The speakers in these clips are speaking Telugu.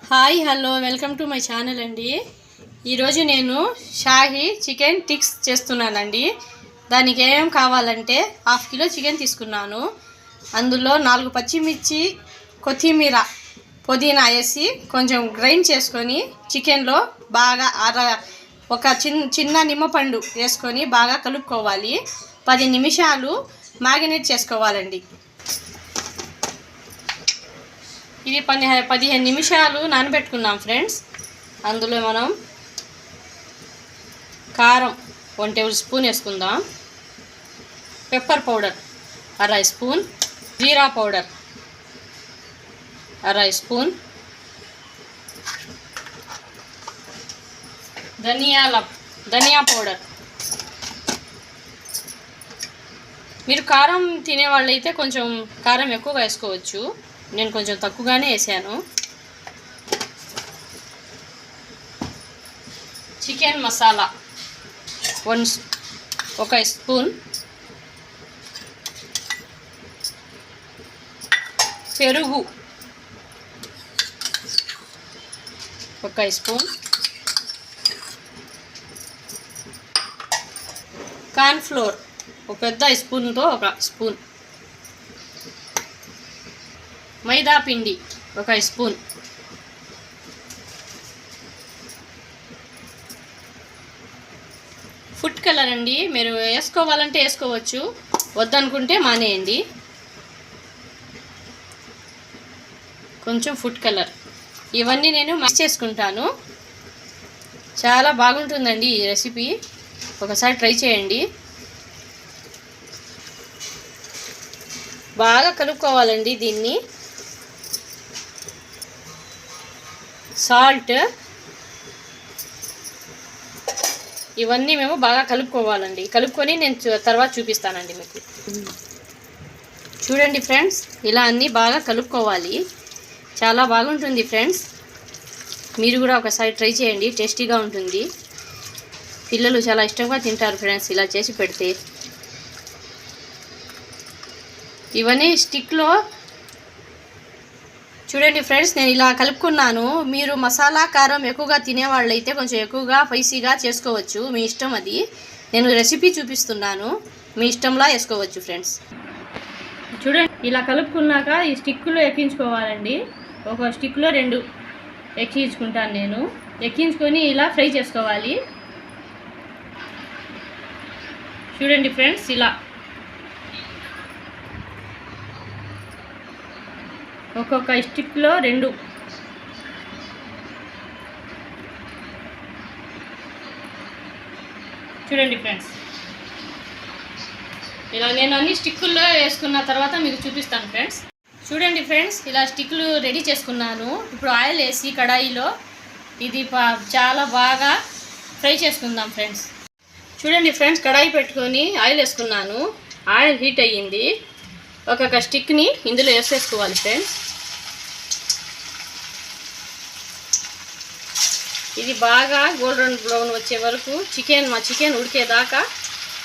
Hi hello welcome to my channel అండి. ఈరోజు నేను షాహీ చికెన్ టిక్స్ చేస్తున్నానండి. దానికి ఏమేమి కావాలంటే హాఫ్ కిలో చికెన్ తీసుకున్నాను. అందులో 4 పచ్చిమిర్చి, కొత్తిమీర, పుదీనా వేసి కొంచెం గ్రైండ్ చేసుకొని చికెన్లో బాగా ఒక చిన్న నిమ్మపండు వేసుకొని బాగా కలుపుకోవాలి. 10 నిమిషాలు మ్యారినేట్ చేసుకోవాలండి. ఇది 15 నిమిషాలు నానబెట్టుకున్నాం ఫ్రెండ్స్. అందులో మనం కారం 1 టేబుల్ స్పూన్ వేసుకుందాం, పెప్పర్ పౌడర్ 1/2 స్పూన్, జీరా పౌడర్ 1/2 స్పూన్, ధనియా పౌడర్. మీరు కారం తినేవాళ్ళైతే కొంచెం కారం ఎక్కువగా వేసుకోవచ్చు. నేను కొంచెం తక్కువగానే వేసాను. చికెన్ మసాలా 1 స్పూన్, పెరుగు 1 స్పూన్, కార్న్ ఫ్లోర్ ఒక పెద్ద స్పూన్తో 1 స్పూన్, మైదా పిండి 1 స్పూన్, ఫుడ్ కలర్ అండి. మీరు వేసుకోవాలంటే వేసుకోవచ్చు, వద్దనుకుంటే మానేయండి. కొంచెం ఫుడ్ కలర్. ఇవన్నీ నేను మిక్స్ చేసుకుంటాను. చాలా బాగుంటుందండి ఈ రెసిపీ, ఒకసారి ట్రై చేయండి. బాగా కలుపుకోవాలండి దీన్ని. సాల్ట్ ఇవన్నీ మేము బాగా కలుపుకోవాలండి. కలుపుకొని నేను తర్వాత చూపిస్తానండి మీకు. చూడండి ఫ్రెండ్స్, ఇలా అన్నీ బాగా కలుపుకోవాలి. చాలా బాగుంటుంది ఫ్రెండ్స్. మీరు కూడా ఒకసారి ట్రై చేయండి, టేస్టీగా ఉంటుంది. పిల్లలు చాలా ఇష్టంగా తింటారు ఫ్రెండ్స్ ఇలా చేసి పెడితే. ఇవన్నీ స్టిక్లో చూడండి ఫ్రెండ్స్, నేను ఇలా కలుపుకున్నాను. మీరు మసాలా కారం ఎక్కువగా తినేవాళ్ళైతే కొంచెం ఎక్కువగా స్పైసీగా చేసుకోవచ్చు, మీ ఇష్టం అది. నేను రెసిపీ చూపిస్తున్నాను, మీ ఇష్టంలా వేసుకోవచ్చు ఫ్రెండ్స్. చూడండి, ఇలా కలుపుకున్నాక ఈ స్టిక్లో ఎక్కించుకోవాలండి. ఒక స్టిక్లో 2 ఎక్కించుకుంటాను నేను. ఎక్కించుకొని ఇలా ఫ్రై చేసుకోవాలి. చూడండి ఫ్రెండ్స్, ఇలా ఒక్కొక్క స్టిక్లో 2. చూడండి ఫ్రెండ్స్, ఇలా నేను అన్ని స్టిక్కుల్లో వేసుకున్న తర్వాత మీకు చూపిస్తాను ఫ్రెండ్స్. చూడండి ఫ్రెండ్స్, ఇలా స్టిక్లు రెడీ చేసుకున్నాను. ఇప్పుడు ఆయిల్ వేసి కడాయిలో ఇది చాలా బాగా ఫ్రై చేసుకుందాం ఫ్రెండ్స్. చూడండి ఫ్రెండ్స్, కడాయి పెట్టుకొని ఆయిల్ వేసుకున్నాను. ఆయిల్ హీట్ అయ్యింది. ఒక్కొక్క స్టిక్ని ఇందులో వేసేసుకోవాలి ఫ్రెండ్స్. ఇది బాగా గోల్డెన్ బ్రౌన్ వచ్చే వరకు మా చికెన్ ఉడికేదాకా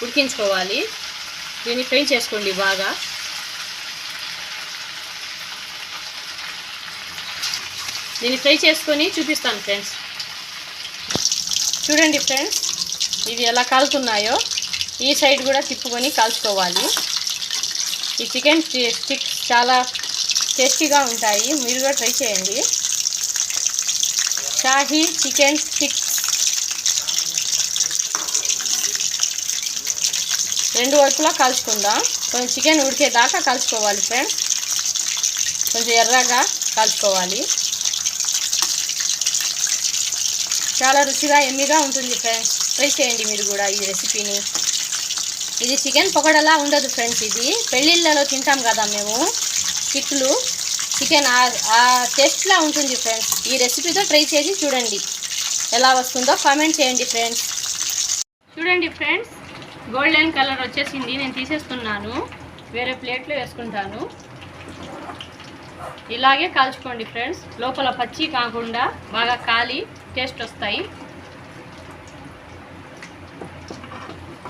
ఉడికించుకోవాలి. దీన్ని ఫ్రై చేసుకోండి బాగా. దీన్ని ఫ్రై చేసుకొని చూపిస్తాను ఫ్రెండ్స్. చూడండి ఫ్రెండ్స్, ఇవి ఎలా కాలుతున్నాయో ఈ సైడ్ కూడా తిప్పుకొని కాల్చుకోవాలి. ఈ చికెన్ స్టిక్స్ చాలా టేస్టీగా ఉంటాయి, మీరు కూడా ట్రై చేయండి. షాహీ చికెన్ స్టిక్స్ 2 వైపులా కాల్చుకుందాం. కొంచెం చికెన్ ఉడికేదాకా కాల్చుకోవాలి ఫ్రెండ్స్. కొంచెం ఎర్రగా కాల్చుకోవాలి. చాలా రుచిగా ఎమ్మిగా ఉంటుంది ఫ్రెండ్స్. ట్రై చేయండి మీరు కూడా ఈ రెసిపీని. ఇది చికెన్ పకోడాలా ఉండదు ఫ్రెండ్స్. ఇది పెళ్ళిళ్ళలో తింటాం కదా మేము, స్టిక్లు చికెన్ ఆ టేస్ట్లా ఉంటుంది ఫ్రెండ్స్. ఈ రెసిపీతో ట్రై చేసి చూడండి, ఎలా వస్తుందో కామెంట్ చేయండి ఫ్రెండ్స్. చూడండి ఫ్రెండ్స్, గోల్డెన్ కలర్ వచ్చేసింది. నేను తీసేస్తున్నాను, వేరే ప్లేట్లో వేసుకుంటాను. ఇలాగే కాల్చుకోండి ఫ్రెండ్స్, లోపల పచ్చి కాకుండా బాగా కాలి టేస్ట్ వస్తాయి.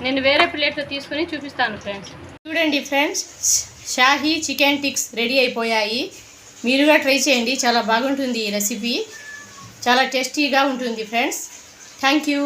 నేను వేరే ప్లేట్లో తీసుకొని చూపిస్తాను ఫ్రెండ్స్. చూడండి friends, shahi chicken tikkas ready అయిపోయాయి. మీరుగా ట్రై చేయండి, చాలా బాగుంటుంది ఈ రెసిపీ, చాలా టేస్టీగా ఉంటుంది ఫ్రెండ్స్. Thank you.